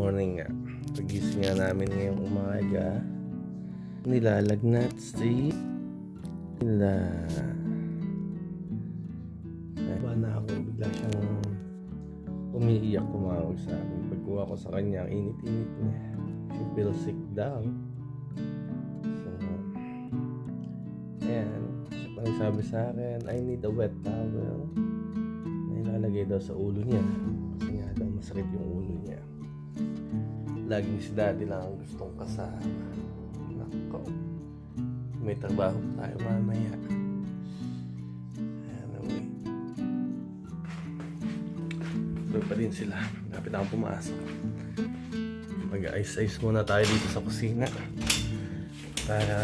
morning nga. Pagising nga namin ngayong umaga, nilalagnat si ba na ako, bigla siyang umiiyak, tumawag sa amin. Pagkuha ko sa kanya, ang init-init niya. She feels sick daw. So, ayan. Siya pa nagsabi sa akin, I need a wet towel. Na ilalagay daw sa ulo niya. Kasi nga daw masakit yung ulo niya. Laging si daddy lang ang gustong kasama. Nako. May trabaho tayo mamaya. Anyway. Doon pa din sila. Lapit akong pumasok. Mag-ice-ice muna tayo dito sa kusina. Para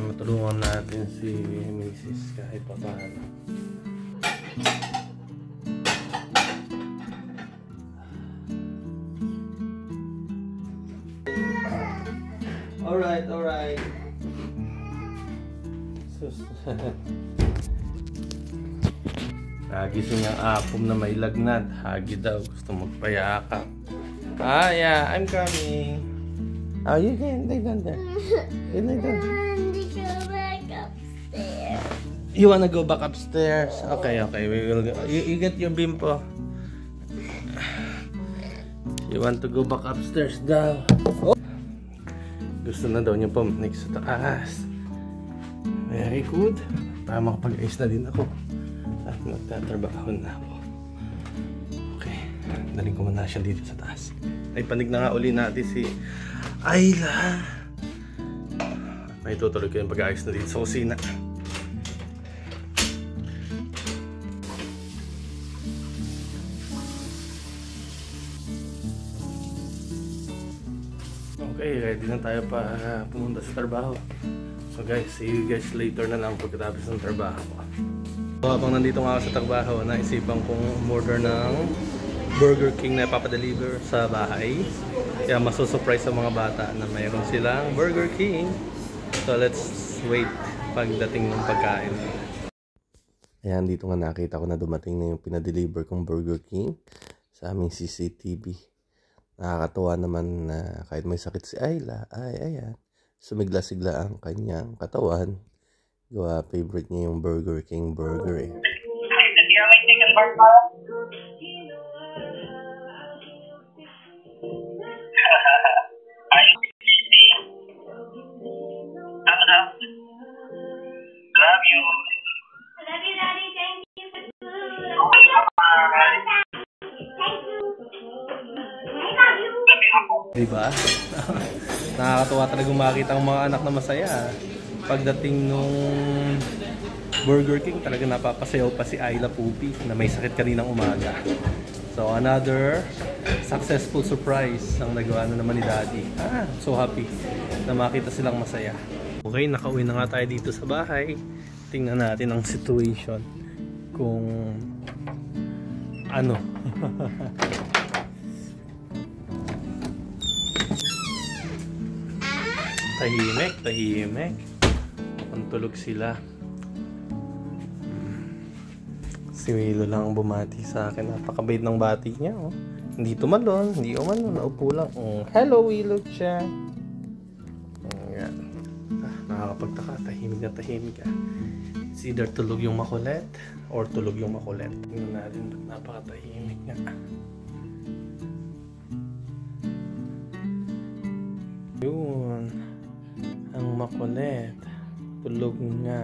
matulungan natin si Mrs. kahit pa paano. Alright. Nagising ang apom na may lagnat. Hagi daw. Gusto magpayakap. Yeah, I'm coming. Oh, you can lay down there. You lay down. Go back upstairs. You wanna go back upstairs? Okay. We will go. You get your bimpo. You want to go back upstairs daw? Oh. Gusto na daw niya pumanik sa taas. Very good. Para makapag-ayos na din ako. At magtatrabaho na ako. Okay. Daling ko muna siya dito sa taas. Ay, panig na nga uli natin si Ayla. May tutuloy ko yung pag-ayos na dito sa kusina. Okay, ready na tayo para pumunta sa trabaho. So guys, see you guys later na lang pagkatapos ng trabaho. So habang nandito nga ako sa trabaho, naisipan kong order ng Burger King na ipapadeliver sa bahay. Kaya masusurprise sa mga bata na mayroon silang Burger King. So let's wait pagdating ng pagkain. Ayan, dito nga nakita ko na dumating na yung pinadeliver kong Burger King sa aming CCTV. Nakakatuwa naman na kahit may sakit si Ayla, ayan, sumigla-sigla ang kanyang katawan. Gawa, favorite niya yung Burger King burger eh. Love you. Love you, Daddy. Thank you for food. Thank you. I love you. Diba? Nakakatuwa talaga makita ang mga anak na masaya. Pagdating nung Burger King, talaga napapasayaw pa si Ayla Pupi na may sakit kaninang umaga. So another successful surprise ang nagawa na naman ni Daddy. So happy na makita silang masaya. Okay, nakauwi na nga tayo dito sa bahay. Tingnan natin ang situation kung ano. Tahimik. Pantulog sila. Si Milo lang bumati sa akin. Napakabait ng bati niya. Oh. Hindi tumalon, hindi umano. Naupo lang. Hello, Willow siya. Yan. Nakakapagtaka. Tahimik ka. It's either tulog yung makulit or tulog yung makulit. Tingnan natin. Napakatahimik nga. Yun. Ang makulit. Tulog nga.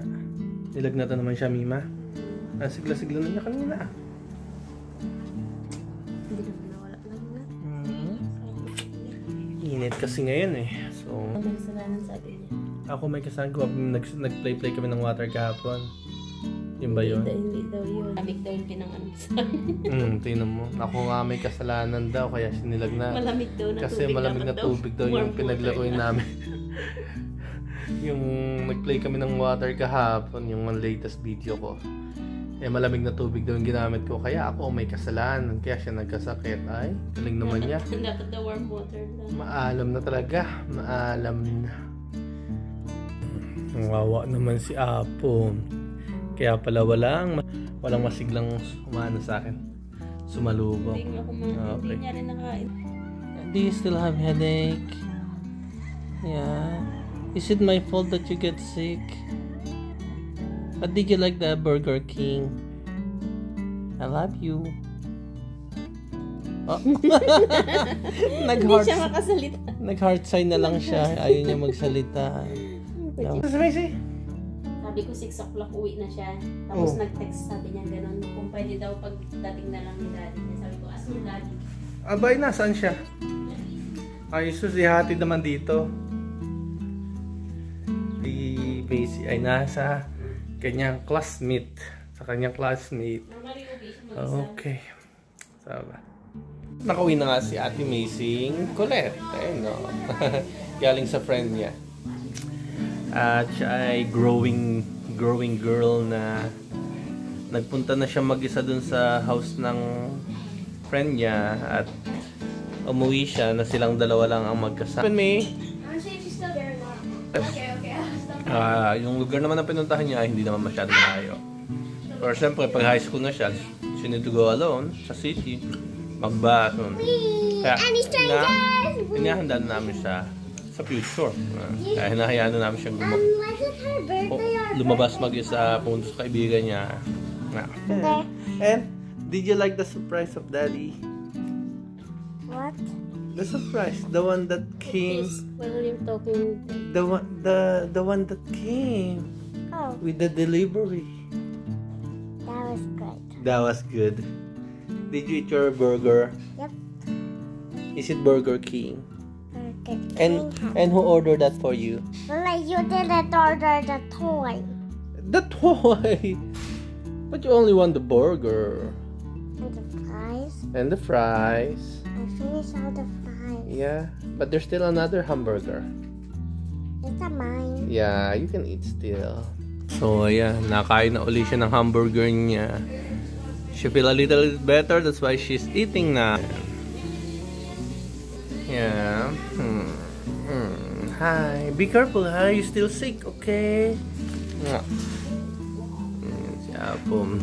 Nilagnatan naman siya, Mima. Sigla-sigla na niya kanina. Hindi naman nawala lagnat. Init kasi ngayon eh. So, Ang may kasalanan sabi niya. ako may kasalanan. Nag-play kami ng water kahapon. Yun ba yun? Hindi daw yun. Malamig daw yung pinangalan sa amin. Tingnan mo. Ako nga may kasalanan daw kaya sinilagnat. Malamig daw na Kasi tubig. malamig na tubig daw yung pinaglaruin namin. Yung nag-play kami ng water kahapon, yung latest video ko. Eh malamig na tubig daw yung ginamit ko. Kaya ako may kasalanan. Kaya siya nagkasakit. Ay, galing naman niya. Dapat the warm water lang. Maalam na talaga. Maalam na. Ang wawa naman si Apo. Kaya pala walang masiglang umano sa akin. Sumalubong. Hindi nga kumain. Hindi niya rin nakain. Do you still have headache? Yeah. Is it my fault that you get sick? But did you like the Burger King? I love you. Oh. Hindi siya makasalita. Nag-heart sign na lang siya. Ayaw niya magsalita. Sabi ko 6 o'clock uwi na siya. Tapos nag-text sabi niya gano'n. Kung pwede daw pagdating na lang ni daddy niya. Sabi ko, ask mo daddy. Abay, nasaan siya? Ay, sus, ihatid naman dito. Di Macy ay nasa kanyang classmate. Sa kanyang classmate. Okay. Saba. Nakauwi na nga si Ate Macy Colette. Ayun, no? Galing sa friend niya. At siya ay growing girl na nagpunta na siya mag-isa dun sa house ng friend niya at umuwi siya na silang dalawa lang ang magkasama. I'm saying she's still there now. Okay. Yung lugar naman na pinuntahan niya ay hindi naman masyadong malayo. Pero siyempre, pag high school na siya, she need to go alone sa city, magbaton. Kaya, inihanda na namin siya sa future. Kaya hinahayaan na namin siyang lumabas mag-isa, pumunta sa kaibigan niya. And, did you like the surprise of Daddy? What? The surprise, the one that came. While you're talking. The one that came Oh, with the delivery. that was good. That was good. Did you eat your burger? Yep. Is it Burger King? Burger And King and who ordered that for you? Well, like you didn't order the toy. The toy. But you only want the burger And the fries. and the fries. I finished all the fries. Yeah, but there's still another hamburger. It's a mine. Yeah, you can eat still. So, ayan, nakain na uli siya ng hamburger niya. She feel a little better, that's why she's eating na. Yeah. Hi, be careful, ha? You still sick, okay? Si Apom.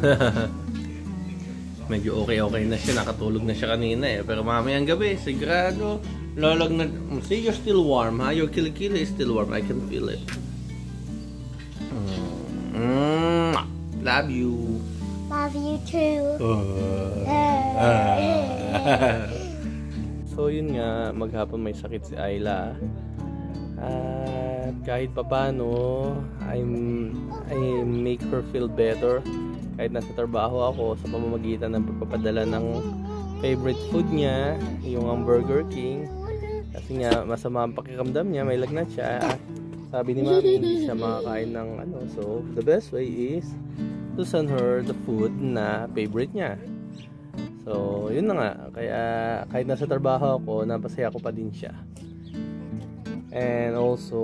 Medyo okay na siya, nakatulog na siya kanina eh. Pero mamayang gabi, sigurado, lalag na. See, you're still warm, ha? Your kilikili is still warm, I can feel it. Love you. Love you too. So yun nga, maghapon may sakit si Ayla. At kahit papano, I make her feel better. Kahit nasa trabaho ako, sa pamamagitan ng pagpapadala ng favorite food niya, yung ang Burger King. Kasi nga, masama ang pakiramdam niya, may lagnat siya. Sabi ni Mami, hindi siya makakain ng ano. So, the best way is to send her the food na favorite niya. So, yun na nga. Kaya, kahit nasa trabaho ako, napasaya ko pa din siya. And also,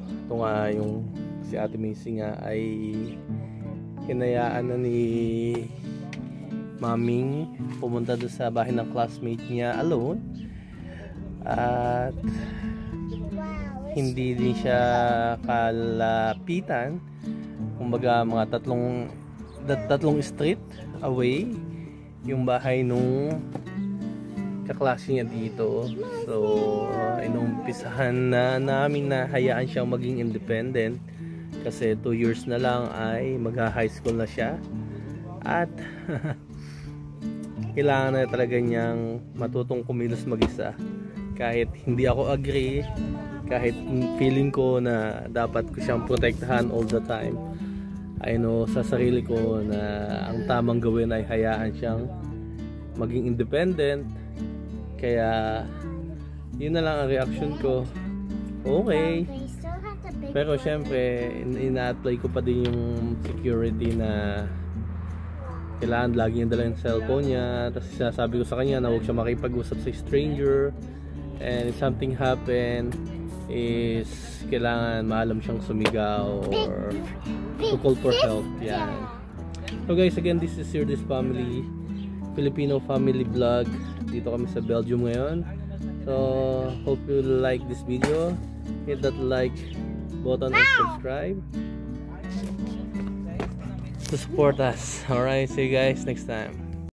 ito nga yung si Ate Macy nga ay hinayaan na ni Maming pumunta doon sa bahay ng classmate niya alone. At hindi din siya kalapitan. Kumbaga mga tatlong street away yung bahay nung kaklase niya dito. So, inumpisahan na namin na hayaan siyang maging independent kasi 2 years na lang ay magha-high school na siya. At kailangan na talaga niyang matutong kumilos mag-isa. Kahit hindi ako agree, kahit feeling ko na dapat ko siyang protektahan all the time, I know sa sarili ko na ang tamang gawin ay hayaan siyang maging independent. Kaya yun na lang ang reaction ko. Okay. Pero syempre, ina-apply ko pa din yung security na kailangan lagi niya dala yung cellphone niya. Tapos sinasabi ko sa kanya na huwag siya makipag-usap sa stranger. And if something happen, is kailangan maalam siyang sumigaw or to call for help. Yan. So guys, again, this is This Family, Filipino family vlog. Dito kami sa Belgium ngayon. So, hope you like this video. Hit that like button and subscribe to support us. Alright, see you guys next time.